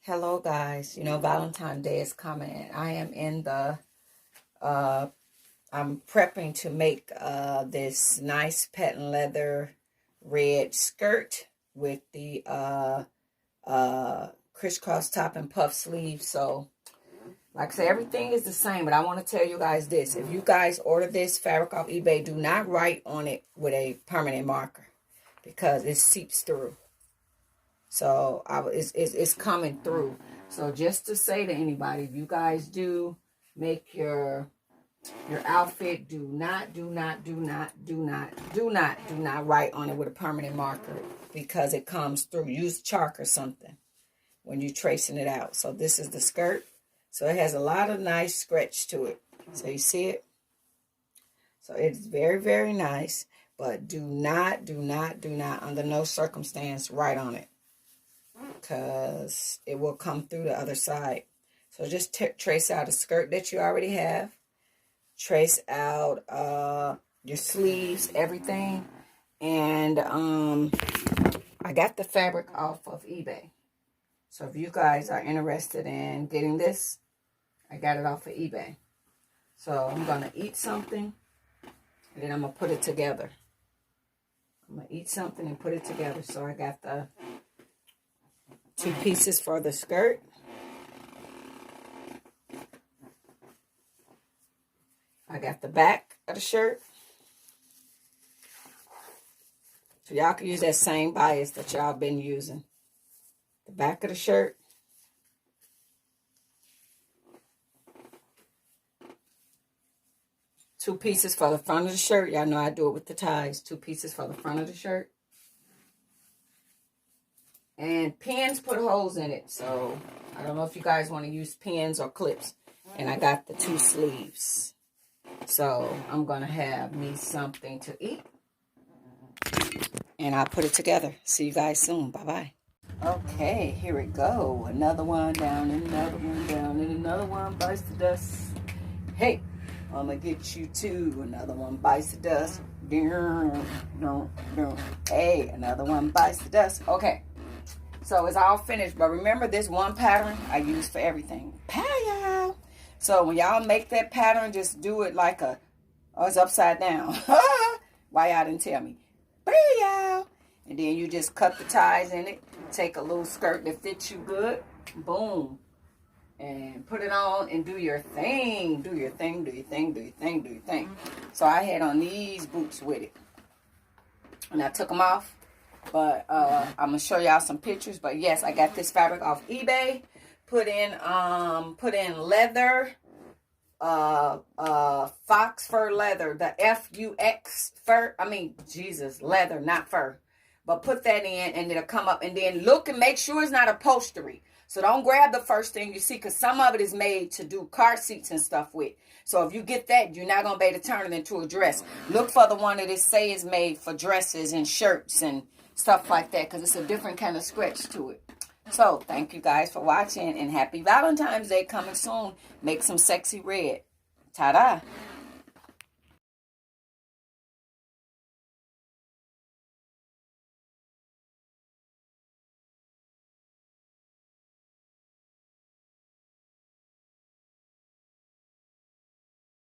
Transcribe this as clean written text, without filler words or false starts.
Hello guys, Valentine's Day is coming and I am in the I'm prepping to make this nice patent leather red skirt with the crisscross top and puff sleeve. So like I said, everything is the same, but I want to tell you guys this. If you guys order this fabric off eBay, do not write on it with a permanent marker because it seeps through. So it's coming through. So just to say to anybody, if you guys do make your outfit, do not write on it with a permanent marker because it comes through. Use chalk or something when you're tracing it out. So this is the skirt. So it has a lot of nice stretch to it. So you see it? So it's very, very nice. But do not, under no circumstance, write on it, because it will come through the other side. So just trace out a skirt that you already have. Trace out your sleeves, everything. And I got the fabric off of eBay. So if you guys are interested in getting this, I got it off of eBay. So I'm going to eat something, and then I'm going to put it together. I'm going to eat something and put it together. So I got the 2 pieces for the skirt. I got the back of the shirt. So y'all can use that same bias that y'all been using. The back of the shirt. Two pieces for the front of the shirt. Y'all know I do it with the ties. 2 pieces for the front of the shirt. And pins put holes in it. So I don't know if you guys want to use pins or clips. And I got the 2 sleeves. So I'm going to have me something to eat. And I'll put it together. See you guys soon. Bye-bye. Okay, here we go. Another one down and another one down and another one bites the dust. Hey, I'm going to get you too. Another one bites the dust. Hey, another one bites the dust. Okay, so it's all finished. But remember, this one pattern I use for everything. Pow! So when y'all make that pattern, just do it like it's upside down. Why y'all didn't tell me? Pow! And then you just cut the ties in it. Take a little skirt that fits you good. Boom. And put it on and do your thing. Do your thing, do your thing, do your thing, do your thing. So I had on these boots with it. And I took them off. But I'm going to show y'all some pictures. But yes, I got this fabric off eBay. Put in leather. Fox fur leather. The F-U-X fur. I mean, Jesus, leather, not fur. But put that in and it'll come up. And then look and make sure it's not upholstery. So don't grab the first thing you see, because some of it is made to do car seats and stuff with. So if you get that, you're not going to be able to turn it into a dress. Look for the one that it say is made for dresses and shirts and stuff like that, because it's a different kind of stretch to it. So thank you guys for watching, and happy Valentine's Day coming soon. Make some sexy red. Ta-da.